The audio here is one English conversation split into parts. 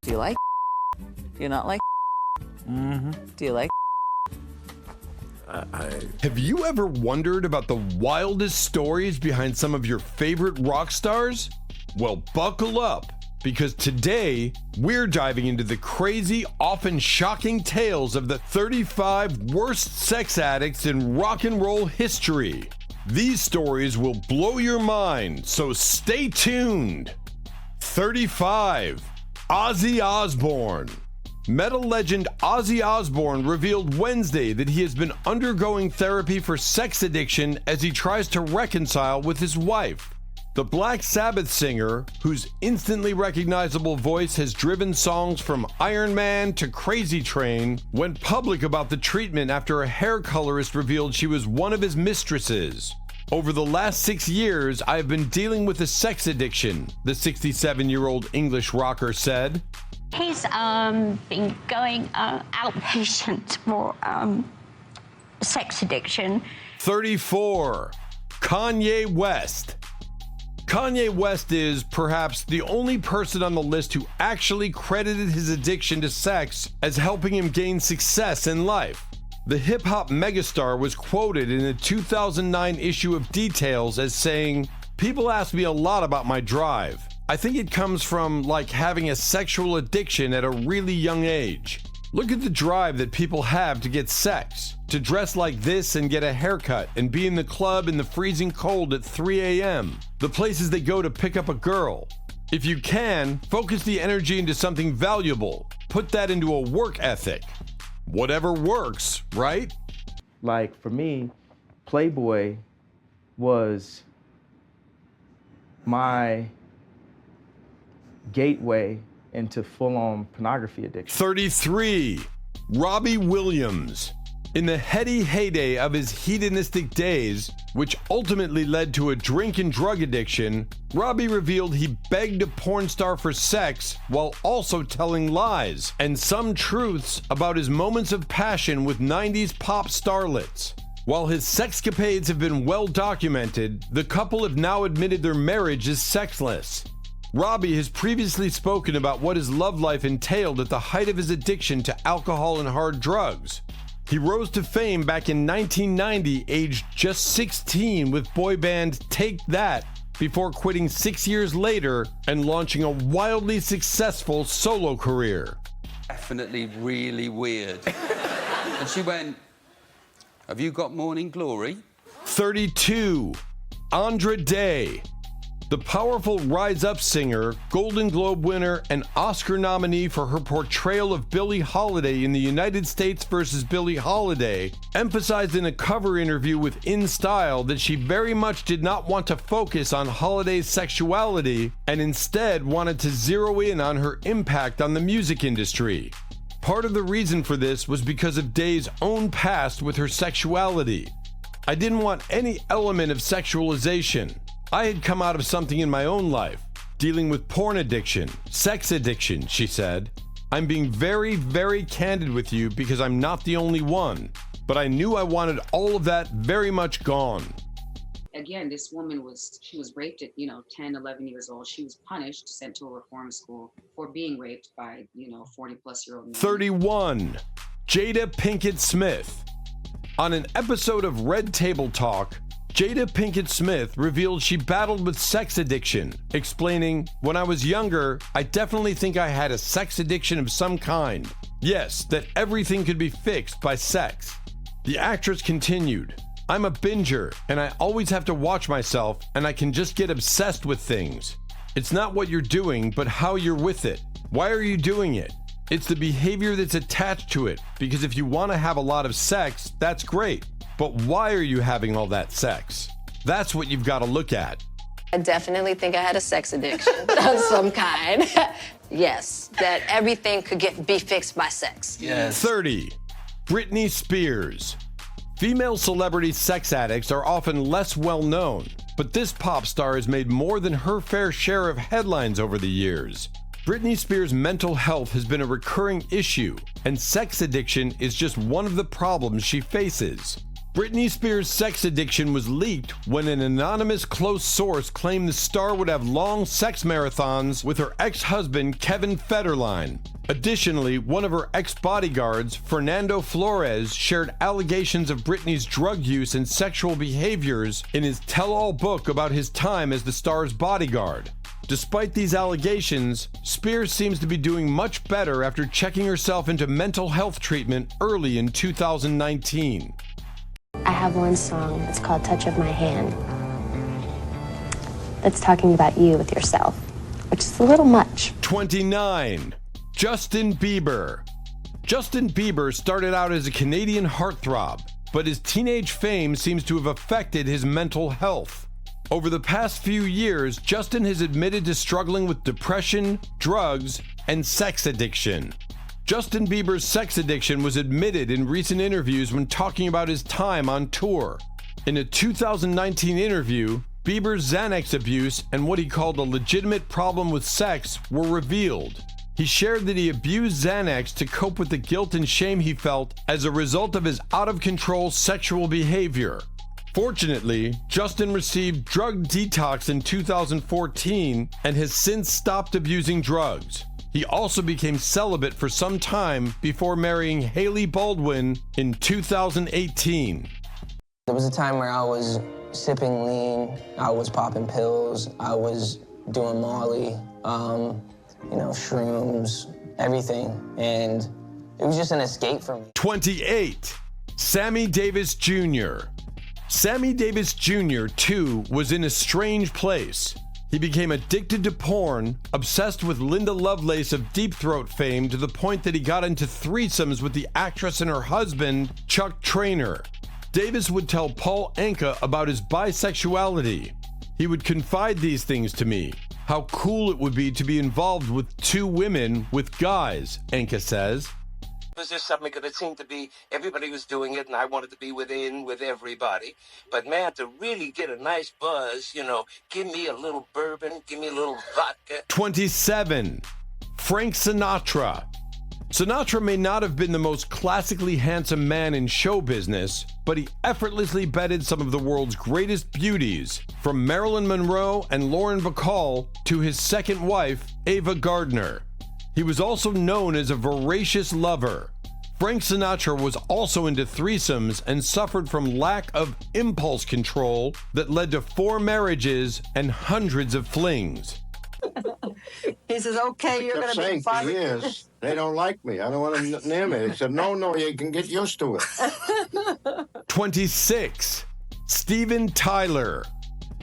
Do you like? Do you not like? Do you like? Have you ever wondered about the wildest stories behind some of your favorite rock stars? Well, buckle up, because today we're diving into the crazy, often shocking tales of the 35 worst sex addicts in rock and roll history. These stories will blow your mind, so stay tuned. 35. Ozzy Osbourne. Metal legend Ozzy Osbourne revealed Wednesday that he has been undergoing therapy for sex addiction as he tries to reconcile with his wife. The Black Sabbath singer, whose instantly recognizable voice has driven songs from Iron Man to Crazy Train, went public about the treatment after a hair colorist revealed she was one of his mistresses. Over the last 6 years, I have been dealing with a sex addiction, the 67-year-old English rocker said. He's been going outpatient for sex addiction. 34. Kanye West. Kanye West is perhaps the only person on the list who actually credited his addiction to sex as helping him gain success in life. The hip-hop megastar was quoted in a 2009 issue of Details as saying, "People ask me a lot about my drive. I think it comes from, like, having a sexual addiction at a really young age. Look at the drive that people have to get sex, to dress like this and get a haircut and be in the club in the freezing cold at 3 a.m., the places they go to pick up a girl. If you can, focus the energy into something valuable. Put that into a work ethic. Whatever works, right?" Like, for me, Playboy was my gateway into full-on pornography addiction. 33. Robbie Williams. In the heady heyday of his hedonistic days, which ultimately led to a drink and drug addiction, Robbie revealed he begged a porn star for sex while also telling lies and some truths about his moments of passion with 90s pop starlets. While his sexcapades have been well documented, the couple have now admitted their marriage is sexless. Robbie has previously spoken about what his love life entailed at the height of his addiction to alcohol and hard drugs. He rose to fame back in 1990, aged just 16, with boy band Take That, before quitting 6 years later and launching a wildly successful solo career. Definitely really weird. And she went, "Have you got Morning Glory?" 32. Andra Day. The powerful Rise Up singer, Golden Globe winner, and Oscar nominee for her portrayal of Billie Holiday in the United States vs. Billie Holiday, emphasized in a cover interview with In Style that she very much did not want to focus on Holiday's sexuality and instead wanted to zero in on her impact on the music industry. Part of the reason for this was because of Day's own past with her sexuality. "I didn't want any element of sexualization. I had come out of something in my own life, dealing with porn addiction, sex addiction," she said. "I'm being very, very candid with you because I'm not the only one, but I knew I wanted all of that very much gone." Again, this woman was raped at, 10, 11 years old. She was punished, sent to a reform school for being raped by, 40-plus-year-old men. 31. Jada Pinkett Smith. On an episode of Red Table Talk, Jada Pinkett Smith revealed she battled with sex addiction, explaining, "When I was younger, I definitely think I had a sex addiction of some kind. Yes, that everything could be fixed by sex." The actress continued, "I'm a binger, and I always have to watch myself, and I can just get obsessed with things. It's not what you're doing, but how you're with it. Why are you doing it? It's the behavior that's attached to it, because if you want to have a lot of sex, that's great. But why are you having all that sex? That's what you've got to look at." I definitely think I had a sex addiction of some kind. Yes, that everything could be fixed by sex. Yes. 30. Britney Spears. Female celebrity sex addicts are often less well known, but this pop star has made more than her fair share of headlines over the years. Britney Spears' mental health has been a recurring issue, and sex addiction is just one of the problems she faces. Britney Spears' sex addiction was leaked when an anonymous close source claimed the star would have long sex marathons with her ex-husband Kevin Federline. Additionally, one of her ex-bodyguards, Fernando Flores, shared allegations of Britney's drug use and sexual behaviors in his tell-all book about his time as the star's bodyguard. Despite these allegations, Spears seems to be doing much better after checking herself into mental health treatment early in 2019. I have one song that's called Touch of My Hand. That's talking about you with yourself, which is a little much. 29. Justin Bieber. Justin Bieber started out as a Canadian heartthrob, but his teenage fame seems to have affected his mental health. Over the past few years, Justin has admitted to struggling with depression, drugs, and sex addiction. Justin Bieber's sex addiction was admitted in recent interviews when talking about his time on tour. In a 2019 interview, Bieber's Xanax abuse and what he called a legitimate problem with sex were revealed. He shared that he abused Xanax to cope with the guilt and shame he felt as a result of his out-of-control sexual behavior. Fortunately, Justin received drug detox in 2014 and has since stopped abusing drugs. He also became celibate for some time before marrying Hailey Baldwin in 2018. There was a time where I was sipping lean, I was popping pills, I was doing Molly, shrooms, everything, and it was just an escape for me. 28. Sammy Davis Jr. Sammy Davis Jr., too, was in a strange place. He became addicted to porn, obsessed with Linda Lovelace of Deep Throat fame to the point that he got into threesomes with the actress and her husband, Chuck Traynor. Davis would tell Paul Anka about his bisexuality. He would confide these things to me. How cool it would be to be involved with two women with guys, Anka says. It was just something that it seemed to be, everybody was doing it, and I wanted to be with everybody. But man, to really get a nice buzz, give me a little bourbon, give me a little vodka. 27. Frank Sinatra. Sinatra may not have been the most classically handsome man in show business, but he effortlessly bedded some of the world's greatest beauties, from Marilyn Monroe and Lauren Bacall to his second wife, Ava Gardner. He was also known as a voracious lover. Frank Sinatra was also into threesomes and suffered from lack of impulse control that led to 4 marriages and hundreds of flings. He says, okay, you're going to be fine. Yes, they don't like me. I don't want them near me. He said, no, you can get used to it. 26. Steven Tyler.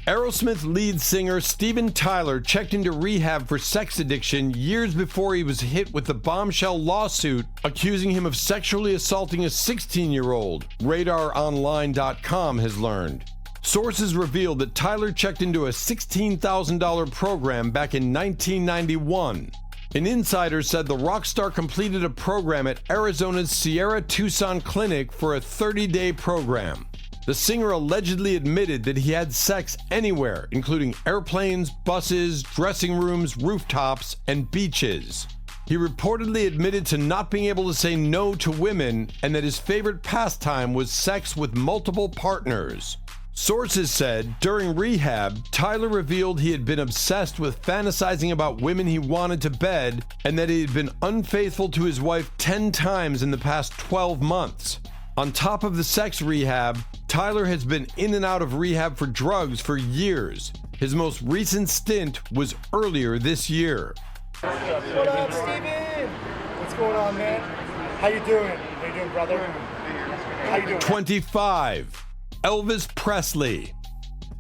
Aerosmith lead singer Steven Tyler checked into rehab for sex addiction years before he was hit with the bombshell lawsuit accusing him of sexually assaulting a 16-year-old, RadarOnline.com has learned. Sources revealed that Tyler checked into a $16,000 program back in 1991. An insider said the rock star completed a program at Arizona's Sierra Tucson Clinic for a 30-day program. The singer allegedly admitted that he had sex anywhere, including airplanes, buses, dressing rooms, rooftops, and beaches. He reportedly admitted to not being able to say no to women and that his favorite pastime was sex with multiple partners. Sources said during rehab, Tyler revealed he had been obsessed with fantasizing about women he wanted to bed and that he had been unfaithful to his wife 10 times in the past 12 months. On top of the sex rehab, Tyler has been in and out of rehab for drugs for years. His most recent stint was earlier this year. What's going on, Steven? What's going on, man? How you doing? How you doing, brother? How you doing? 25. Elvis Presley.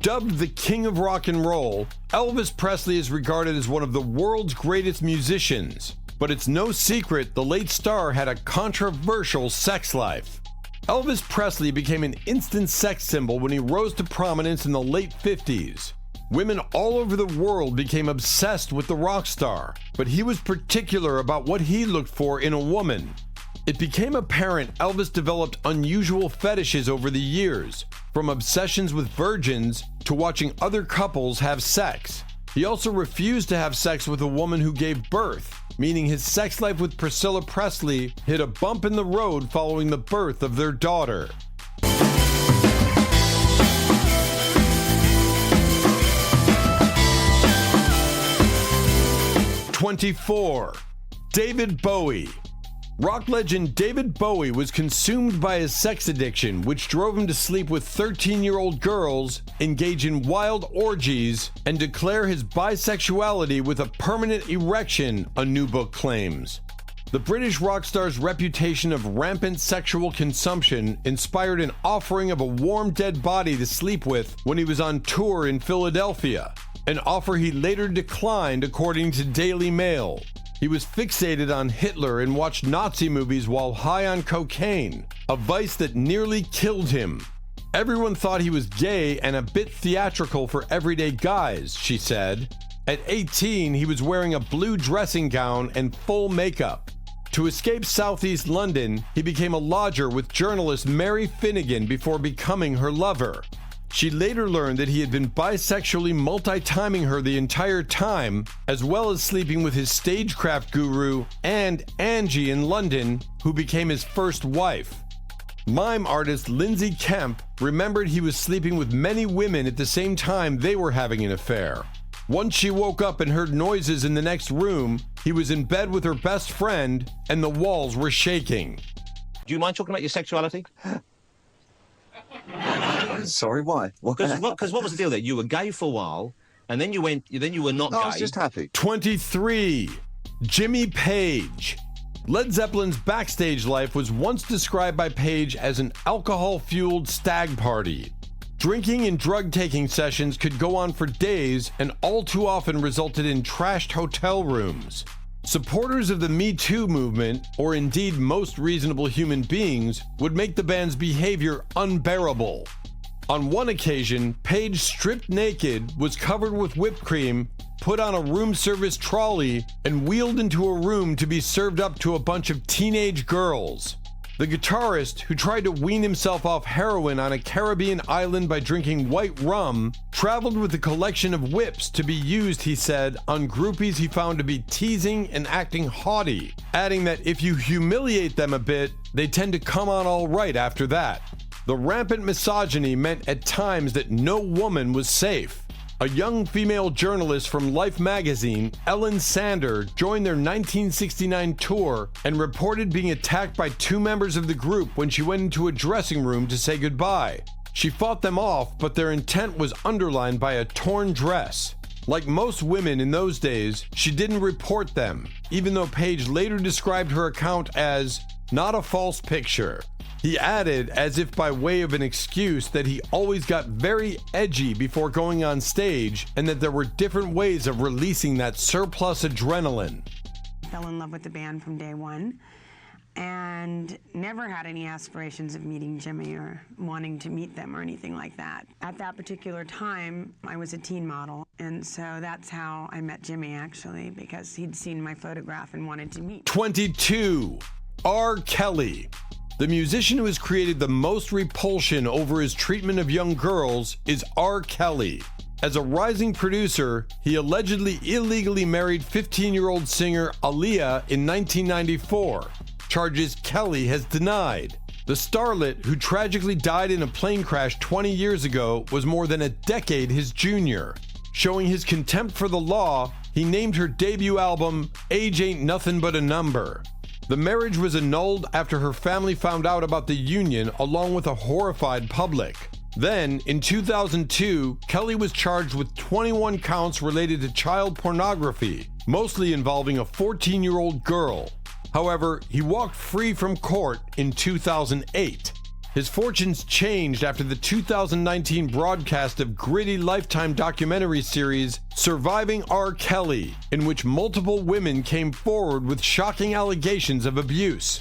Dubbed the King of Rock and Roll, Elvis Presley is regarded as one of the world's greatest musicians. But it's no secret the late star had a controversial sex life. Elvis Presley became an instant sex symbol when he rose to prominence in the late 50s. Women all over the world became obsessed with the rock star, but he was particular about what he looked for in a woman. It became apparent Elvis developed unusual fetishes over the years, from obsessions with virgins to watching other couples have sex. He also refused to have sex with a woman who gave birth, meaning his sex life with Priscilla Presley hit a bump in the road following the birth of their daughter. 24. David Bowie. Rock legend David Bowie was consumed by his sex addiction, which drove him to sleep with 13-year-old girls, engage in wild orgies, and declare his bisexuality with a permanent erection, a new book claims. The British rock star's reputation of rampant sexual consumption inspired an offering of a warm dead body to sleep with when he was on tour in Philadelphia, an offer he later declined according to Daily Mail. He was fixated on Hitler and watched Nazi movies while high on cocaine, a vice that nearly killed him. Everyone thought he was gay and a bit theatrical for everyday guys, she said. At 18, he was wearing a blue dressing gown and full makeup. To escape Southeast London, he became a lodger with journalist Mary Finnegan before becoming her lover. She later learned that he had been bisexually multi-timing her the entire time, as well as sleeping with his stagecraft guru and Angie in London, who became his first wife. Mime artist Lindsay Kemp remembered he was sleeping with many women at the same time they were having an affair. Once she woke up and heard noises in the next room, he was in bed with her best friend and the walls were shaking. Do you mind talking about your sexuality? Sorry, why? Because what was the deal there? You were gay for a while, and then you were not gay. I was just happy. 23. Jimmy Page. Led Zeppelin's backstage life was once described by Page as an alcohol-fueled stag party. Drinking and drug-taking sessions could go on for days and all too often resulted in trashed hotel rooms. Supporters of the Me Too movement, or indeed most reasonable human beings, would make the band's behavior unbearable. On one occasion, Page, stripped naked, was covered with whipped cream, put on a room service trolley, and wheeled into a room to be served up to a bunch of teenage girls. The guitarist, who tried to wean himself off heroin on a Caribbean island by drinking white rum, traveled with a collection of whips to be used, he said, on groupies he found to be teasing and acting haughty, adding that if you humiliate them a bit, they tend to come on all right after that. The rampant misogyny meant at times that no woman was safe. A young female journalist from Life magazine, Ellen Sander, joined their 1969 tour and reported being attacked by two members of the group when she went into a dressing room to say goodbye. She fought them off, but their intent was underlined by a torn dress. Like most women in those days, she didn't report them, even though Page later described her account as not a false picture. He added, as if by way of an excuse, that he always got very edgy before going on stage and that there were different ways of releasing that surplus adrenaline. Fell in love with the band from day one and never had any aspirations of meeting Jimmy or wanting to meet them or anything like that. At that particular time, I was a teen model, and so that's how I met Jimmy, actually, because he'd seen my photograph and wanted to meet. 22. R. Kelly. The musician who has created the most repulsion over his treatment of young girls is R. Kelly. As a rising producer, he allegedly illegally married 15-year-old singer Aaliyah in 1994, charges Kelly has denied. The starlet, who tragically died in a plane crash 20 years ago, was more than a decade his junior. Showing his contempt for the law, he named her debut album Age Ain't Nothing But a Number. The marriage was annulled after her family found out about the union, along with a horrified public. Then, in 2002, Kelly was charged with 21 counts related to child pornography, mostly involving a 14-year-old girl. However, he walked free from court in 2008. His fortunes changed after the 2019 broadcast of gritty Lifetime documentary series Surviving R. Kelly, in which multiple women came forward with shocking allegations of abuse.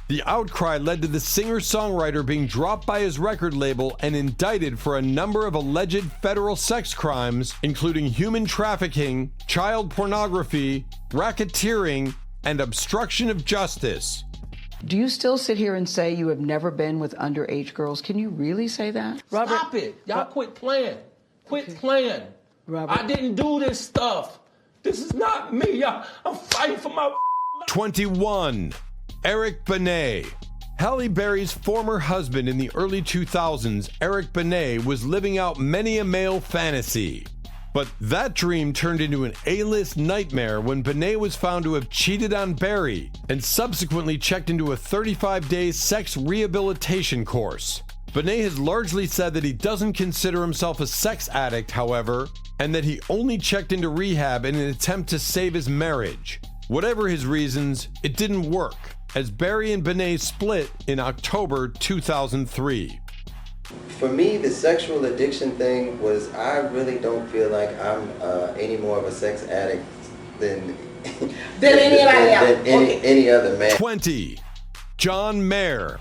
The outcry led to the singer-songwriter being dropped by his record label and indicted for a number of alleged federal sex crimes, including human trafficking, child pornography, racketeering, and obstruction of justice. Do you still sit here and say you have never been with underage girls? Can you really say that? Robert, stop it. Y'all quit playing. Quit playing. Robert. I didn't do this stuff. This is not me. I'm fighting for my 21. Eric Benet. Halle Berry's former husband in the early 2000s, Eric Benet, was living out many a male fantasy. But that dream turned into an A-list nightmare when Benet was found to have cheated on Barry and subsequently checked into a 35-day sex rehabilitation course. Benet has largely said that he doesn't consider himself a sex addict, however, and that he only checked into rehab in an attempt to save his marriage. Whatever his reasons, it didn't work, as Barry and Benet split in October 2003. For me, the sexual addiction thing was, I really don't feel like I'm any more of a sex addict than any other man. 20. John Mayer.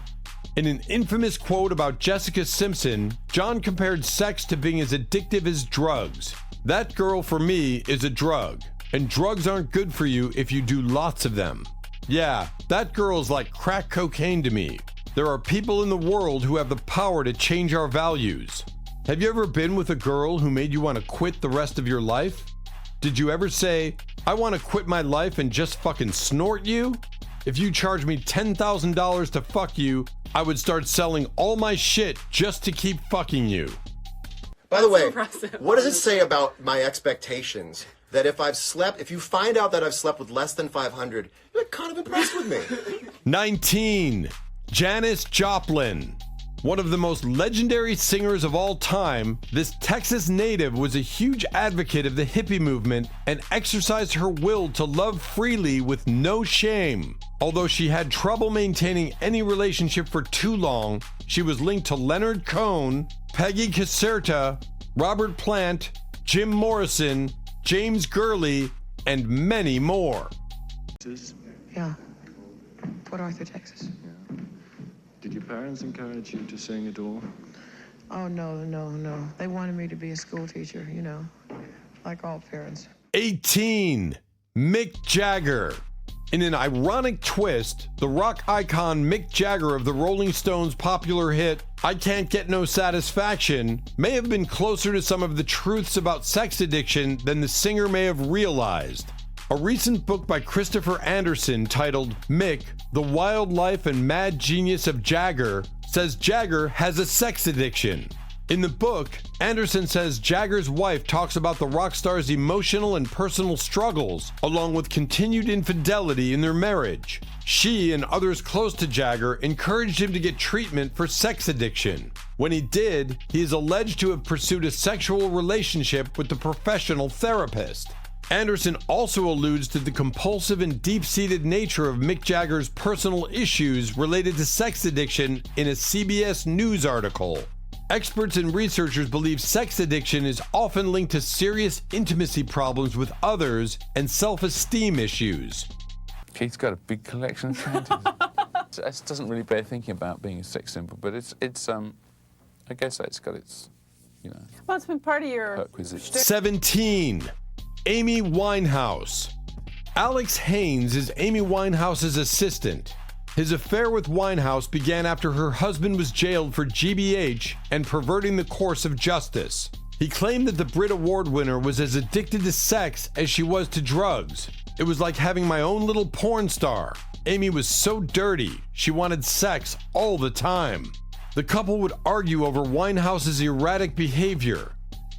In an infamous quote about Jessica Simpson, John compared sex to being as addictive as drugs. That girl for me is a drug, and drugs aren't good for you if you do lots of them. Yeah, that girl is like crack cocaine to me. There are people in the world who have the power to change our values. Have you ever been with a girl who made you want to quit the rest of your life? Did you ever say, I want to quit my life and just fucking snort you? If you charge me $10,000 to fuck you, I would start selling all my shit just to keep fucking you. By the way, what does it say about my expectations that if you find out that I've slept with less than 500, you're kind of impressed with me? 19. Janis Joplin. One of the most legendary singers of all time, this Texas native was a huge advocate of the hippie movement and exercised her will to love freely with no shame. Although she had trouble maintaining any relationship for too long, she was linked to Leonard Cohen, Peggy Caserta, Robert Plant, Jim Morrison, James Gurley, and many more. Yeah, Port Arthur, Texas. Did your parents encourage you to sing at all? Oh, no. They wanted me to be a school teacher, like all parents. 18. Mick Jagger. In an ironic twist, the rock icon Mick Jagger of the Rolling Stones' popular hit, I Can't Get No Satisfaction, may have been closer to some of the truths about sex addiction than the singer may have realized. A recent book by Christopher Anderson titled Mick, The Wild Life and Mad Genius of Jagger says Jagger has a sex addiction. In the book, Anderson says Jagger's wife talks about the rock star's emotional and personal struggles, along with continued infidelity in their marriage. She and others close to Jagger encouraged him to get treatment for sex addiction. When he did, he is alleged to have pursued a sexual relationship with the professional therapist. Anderson also alludes to the compulsive and deep-seated nature of Mick Jagger's personal issues related to sex addiction in a CBS News article. Experts and researchers believe sex addiction is often linked to serious intimacy problems with others and self-esteem issues. Keith's got a big collection of panties. It doesn't really bear thinking about being a sex symbol, but it's I guess it's got its, Well, it's been part of your... perquisites. 17. Amy Winehouse. Alex Haynes is Amy Winehouse's assistant. His affair with Winehouse began after her husband was jailed for GBH and perverting the course of justice. He claimed that the Brit Award winner was as addicted to sex as she was to drugs. It was like having my own little porn star. Amy was so dirty, she wanted sex all the time. The couple would argue over Winehouse's erratic behavior.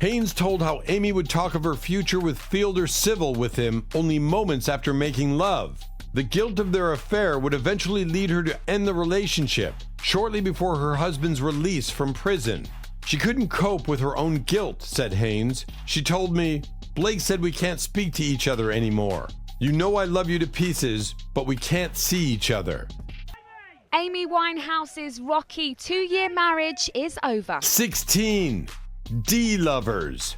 Haynes told how Amy would talk of her future with Fielder Civil with him only moments after making love. The guilt of their affair would eventually lead her to end the relationship, shortly before her husband's release from prison. She couldn't cope with her own guilt, said Haynes. She told me, Blake said we can't speak to each other anymore. You know I love you to pieces, but we can't see each other. Amy Winehouse's rocky 2-year marriage is over. 16. D-Lovers.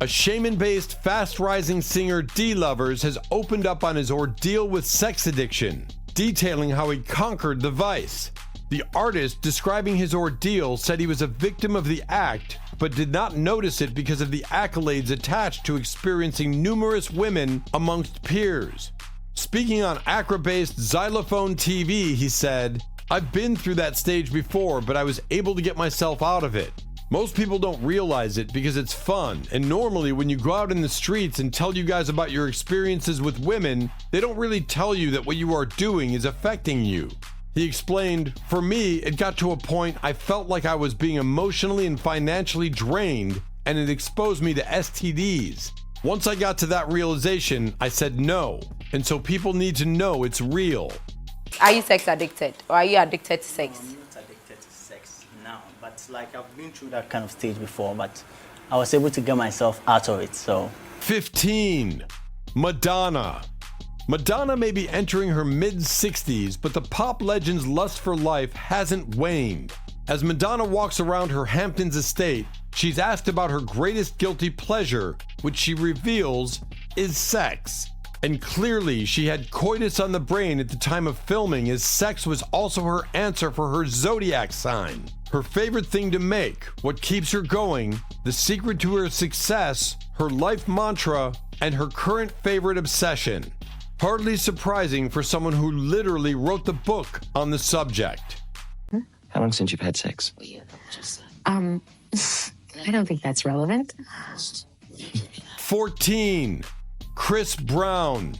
A Shaman-based, fast-rising singer D-Lovers has opened up on his ordeal with sex addiction, detailing how he conquered the vice. The artist, describing his ordeal, said he was a victim of the act, but did not notice it because of the accolades attached to experiencing numerous women amongst peers. Speaking on Accra-based Xylophone TV, he said, I've been through that stage before, but I was able to get myself out of it. Most people don't realize it because it's fun, and normally when you go out in the streets and tell you guys about your experiences with women, they don't really tell you that what you are doing is affecting you. He explained, for me, it got to a point I felt like I was being emotionally and financially drained, and it exposed me to STDs. Once I got to that realization, I said no. And so people need to know it's real. Are you sex addicted or are you addicted to sex? I'm not addicted to sex now, but like I've been through that kind of stage before, but I was able to get myself out of it, so. 15. Madonna. Madonna may be entering her mid-60s, but the pop legend's lust for life hasn't waned. As Madonna walks around her Hamptons estate, she's asked about her greatest guilty pleasure, which she reveals is sex. And clearly, she had coitus on the brain at the time of filming, as sex was also her answer for her zodiac sign. Her favorite thing to make, what keeps her going, the secret to her success, her life mantra, and her current favorite obsession. Hardly surprising for someone who literally wrote the book on the subject. How long since you've had sex? I don't think that's relevant. 14. Chris Brown.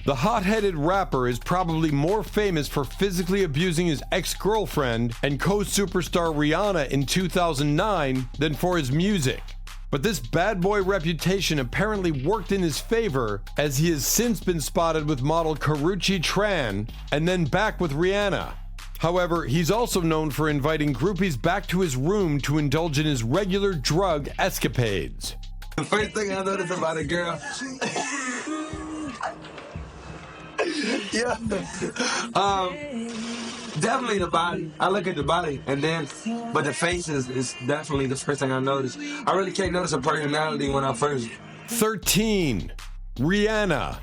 The hot-headed rapper is probably more famous for physically abusing his ex-girlfriend and co-superstar Rihanna in 2009 than for his music. But this bad boy reputation apparently worked in his favor, as he has since been spotted with model Karrueche Tran and then back with Rihanna. However, he's also known for inviting groupies back to his room to indulge in his regular drug escapades. The first thing I noticed about a girl, yeah, definitely the body. I look at the body, and then, but the face is definitely the first thing I notice. I really can't notice a personality when I first. 13. Rihanna.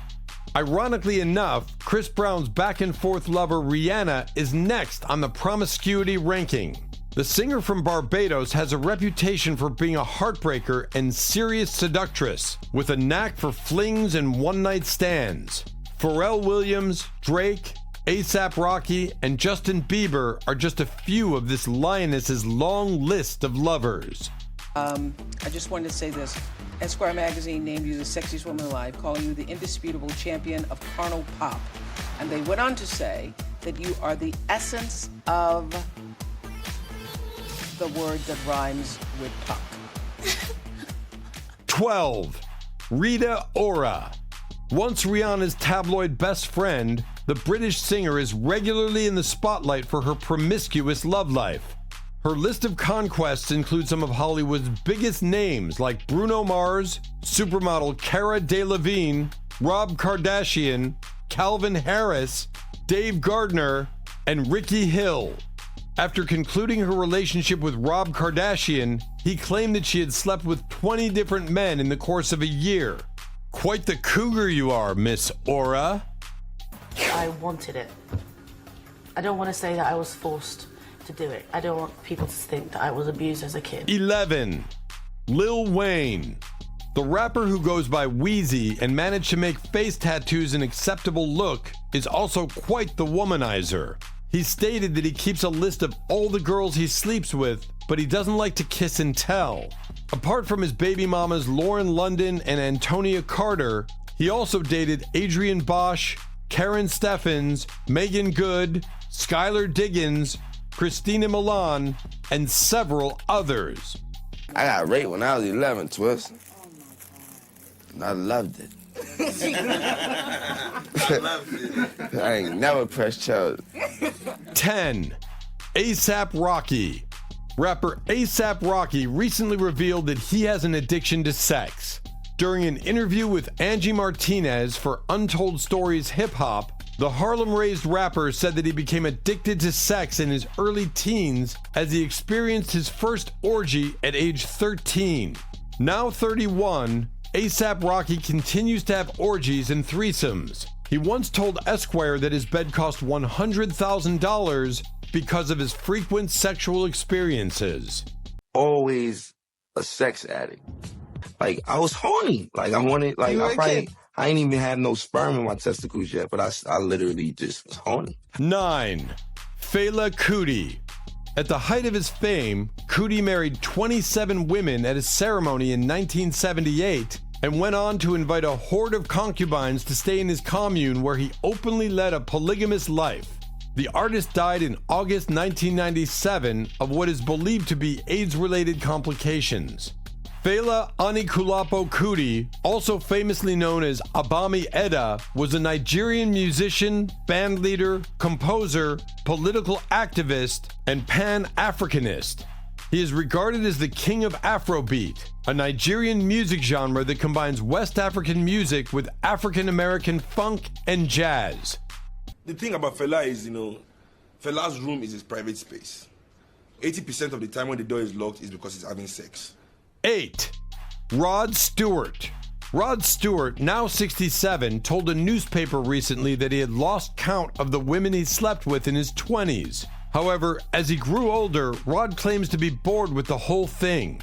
Ironically enough, Chris Brown's back-and-forth lover Rihanna is next on the promiscuity ranking. The singer from Barbados has a reputation for being a heartbreaker and serious seductress, with a knack for flings and one-night stands. Pharrell Williams, Drake, A$AP Rocky, and Justin Bieber are just a few of this lioness's long list of lovers. I just wanted to say this. Esquire magazine named you the sexiest woman alive, calling you the indisputable champion of carnal pop. And they went on to say that you are the essence of the word that rhymes with puck. 12. Rita Ora. Once Rihanna's tabloid best friend, the British singer is regularly in the spotlight for her promiscuous love life. Her list of conquests includes some of Hollywood's biggest names like Bruno Mars, supermodel Cara Delevingne, Rob Kardashian, Calvin Harris, Dave Gardner, and Ricky Hill. After concluding her relationship with Rob Kardashian, he claimed that she had slept with 20 different men in the course of a year. Quite the cougar you are, Miss Ora. I wanted it. I don't want to say that I was forced to do it. I don't want people to think that I was abused as a kid. 11. Lil Wayne. The rapper who goes by Wheezy and managed to make face tattoos an acceptable look is also quite the womanizer. He stated that he keeps a list of all the girls he sleeps with, but he doesn't like to kiss and tell. Apart from his baby mamas Lauren London and Antonia Carter, he also dated Adrienne Bosch, Karen Steffens, Megan Good, Skylar Diggins, Christina Milan, and several others. I got raped when I was 11, Twist. I loved it. I ain't never pressed charges. 10. A$AP Rocky. Rapper A$AP Rocky recently revealed that he has an addiction to sex. During an interview with Angie Martinez for Untold Stories Hip Hop, the Harlem-raised rapper said that he became addicted to sex in his early teens as he experienced his first orgy at age 13. Now 31, A$AP Rocky continues to have orgies and threesomes. He once told Esquire that his bed cost $100,000 because of his frequent sexual experiences. Always a sex addict. Like, I was horny. Like, I wanted, like, I ain't even have no sperm in my testicles yet, but I literally just was horny. 9. Fela Kuti. At the height of his fame, Kuti married 27 women at a ceremony in 1978 and went on to invite a horde of concubines to stay in his commune where he openly led a polygamous life. The artist died in August 1997 of what is believed to be AIDS-related complications. Fela Anikulapo Kuti, also famously known as Abami Edda, was a Nigerian musician, bandleader, composer, political activist, and Pan-Africanist. He is regarded as the king of Afrobeat, a Nigerian music genre that combines West African music with African American funk and jazz. The thing about Fela is, Fela's room is his private space. 80% of the time when the door is locked is because he's having sex. 8. Rod Stewart. Rod Stewart, now 67, told a newspaper recently that he had lost count of the women he slept with in his 20s. However, as he grew older, Rod claims to be bored with the whole thing.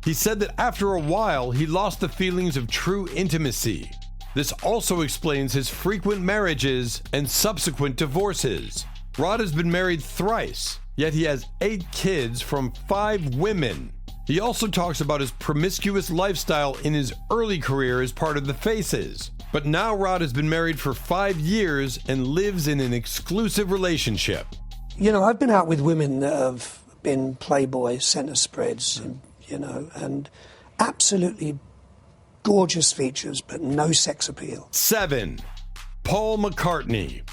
He said that after a while, he lost the feelings of true intimacy. This also explains his frequent marriages and subsequent divorces. Rod has been married thrice, yet he has 8 kids from 5 women. He also talks about his promiscuous lifestyle in his early career as part of the Faces. But now Rod has been married for 5 years and lives in an exclusive relationship. I've been out with women that have been Playboy center spreads, and absolutely gorgeous features, but no sex appeal. 7. Paul McCartney.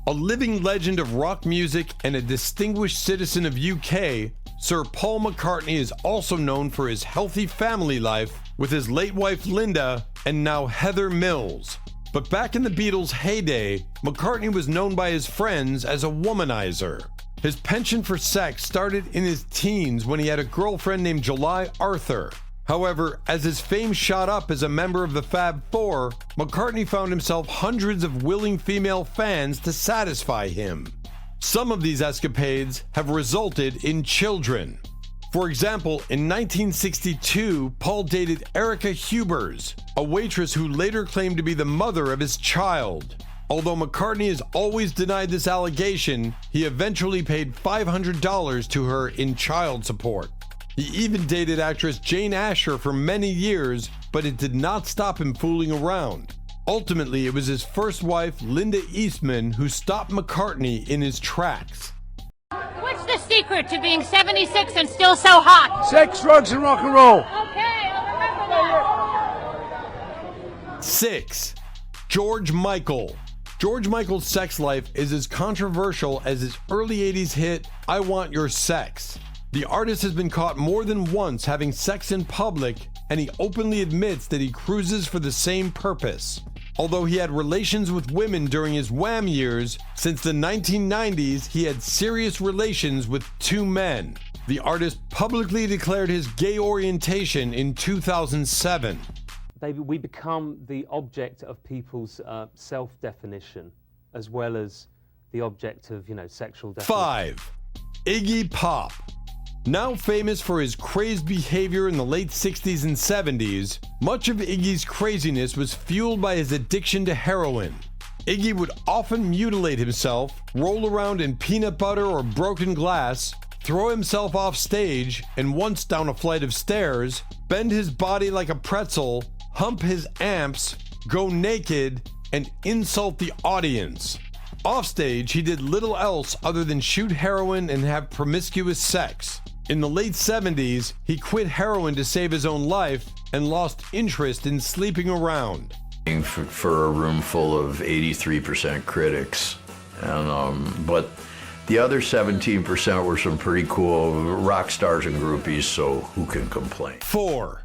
A living legend of rock music and a distinguished citizen of UK, Sir Paul McCartney is also known for his healthy family life with his late wife Linda and now Heather Mills. But back in the Beatles' heyday, McCartney was known by his friends as a womanizer. His penchant for sex started in his teens when he had a girlfriend named July Arthur. However, as his fame shot up as a member of the Fab Four, McCartney found himself hundreds of willing female fans to satisfy him. Some of these escapades have resulted in children. For example, in 1962, Paul dated Erica Hubers, a waitress who later claimed to be the mother of his child. Although McCartney has always denied this allegation, he eventually paid $500 to her in child support. He even dated actress Jane Asher for many years, but it did not stop him fooling around. Ultimately, it was his first wife, Linda Eastman, who stopped McCartney in his tracks. What's the secret to being 76 and still so hot? Sex, drugs, and rock and roll. Okay, I'll remember that. 6. George Michael. George Michael's sex life is as controversial as his early 80s hit, I Want Your Sex. The artist has been caught more than once having sex in public, and he openly admits that he cruises for the same purpose. Although he had relations with women during his Wham years, since the 1990s he had serious relations with 2 men. The artist publicly declared his gay orientation in 2007. We become the object of people's self-definition, as well as the object of, sexual definition. 5. Iggy Pop. Now famous for his crazed behavior in the late 60s and 70s, much of Iggy's craziness was fueled by his addiction to heroin. Iggy would often mutilate himself, roll around in peanut butter or broken glass, throw himself off stage, and once down a flight of stairs, bend his body like a pretzel, hump his amps, go naked, and insult the audience. Offstage, he did little else other than shoot heroin and have promiscuous sex. In the late 70s, he quit heroin to save his own life and lost interest in sleeping around. For a room full of 83% critics, and but the other 17% were some pretty cool rock stars and groupies, so who can complain? 4.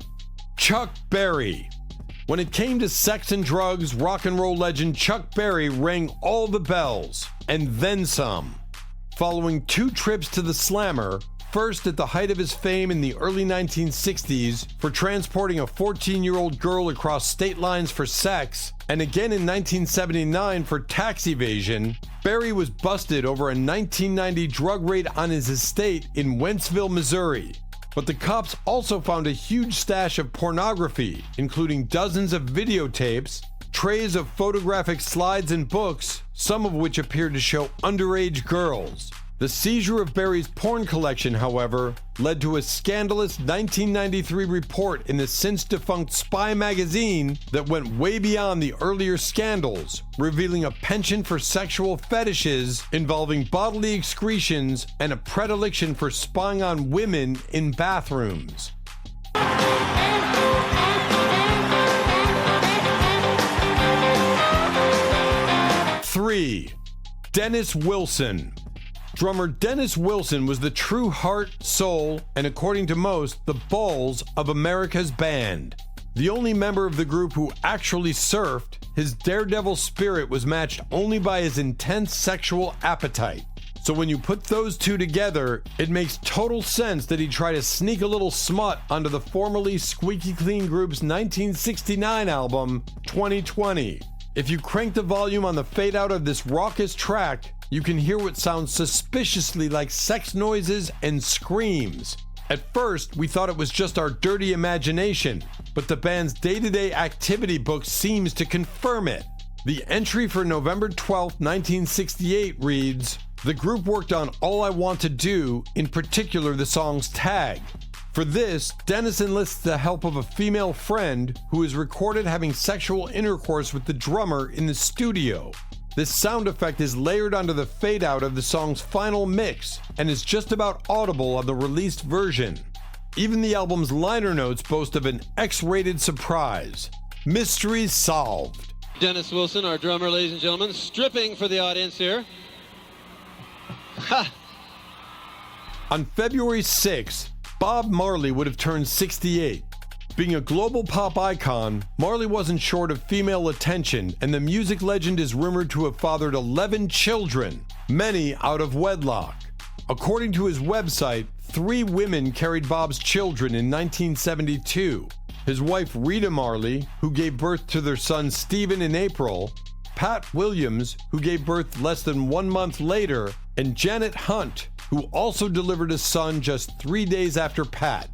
Chuck Berry. When it came to sex and drugs, rock and roll legend Chuck Berry rang all the bells, and then some. Following 2 trips to the Slammer, first at the height of his fame in the early 1960s for transporting a 14-year-old girl across state lines for sex, and again in 1979 for tax evasion, Berry was busted over a 1990 drug raid on his estate in Wentzville, Missouri. But the cops also found a huge stash of pornography, including dozens of videotapes, trays of photographic slides and books, some of which appeared to show underage girls. The seizure of Berry's porn collection, however, led to a scandalous 1993 report in the since-defunct Spy magazine that went way beyond the earlier scandals, revealing a penchant for sexual fetishes involving bodily excretions and a predilection for spying on women in bathrooms. 3. Dennis Wilson. Drummer Dennis Wilson was the true heart, soul, and according to most, the balls of America's band. The only member of the group who actually surfed, his daredevil spirit was matched only by his intense sexual appetite. So when you put those two together, it makes total sense that he'd try to sneak a little smut onto the formerly Squeaky Clean Group's 1969 album, 2020. If you crank the volume on the fade out of this raucous track, you can hear what sounds suspiciously like sex noises and screams. At first, we thought it was just our dirty imagination, but the band's day-to-day activity book seems to confirm it. The entry for November 12, 1968 reads, "The group worked on All I Want to Do, in particular the song's tag. For this, Dennis enlists the help of a female friend who is recorded having sexual intercourse with the drummer in the studio. This sound effect is layered onto the fade out of the song's final mix and is just about audible on the released version. Even the album's liner notes boast of an X-rated surprise. Mystery solved." Dennis Wilson, our drummer, ladies and gentlemen, stripping for the audience here. Ha! On February 6, Bob Marley would have turned 68. Being a global pop icon, Marley wasn't short of female attention, and the music legend is rumored to have fathered 11 children, many out of wedlock. According to his website, 3 women carried Bob's children in 1972. His wife Rita Marley, who gave birth to their son Stephen in April, Pat Williams, who gave birth less than 1 month later, and Janet Hunt, who also delivered a son just 3 days after Pat.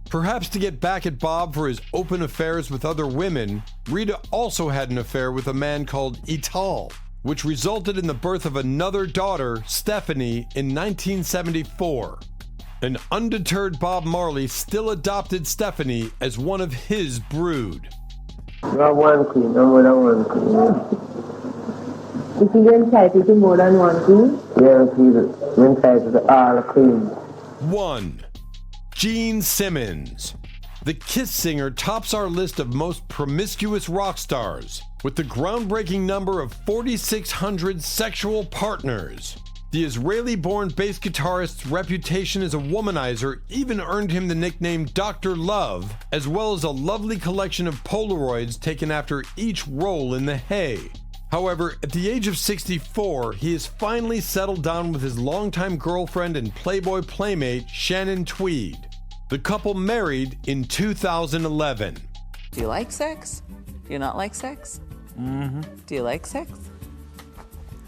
Perhaps to get back at Bob for his open affairs with other women, Rita also had an affair with a man called Ital, which resulted in the birth of another daughter, Stephanie, in 1974. An undeterred Bob Marley still adopted Stephanie as one of his brood. Not one queen, no more than one queen. If you didn't type it to more than one queen? Guaranteed it. When type it to all the queens. 1. Gene Simmons. The Kiss singer tops our list of most promiscuous rock stars, with the groundbreaking number of 4,600 sexual partners. The Israeli-born bass guitarist's reputation as a womanizer even earned him the nickname Dr. Love, as well as a lovely collection of Polaroids taken after each roll in the hay. However, at the age of 64, he has finally settled down with his longtime girlfriend and Playboy playmate, Shannon Tweed. The couple married in 2011. Do you like sex? Do you not like sex? Mm-hmm. Do you like sex?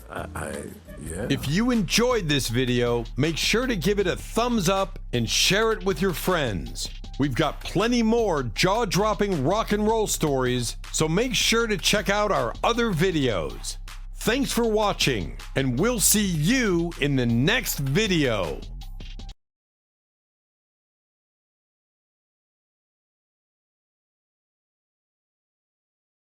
Yeah. If you enjoyed this video, make sure to give it a thumbs up and share it with your friends. We've got plenty more jaw-dropping rock and roll stories, so make sure to check out our other videos. Thanks for watching, and we'll see you in the next video.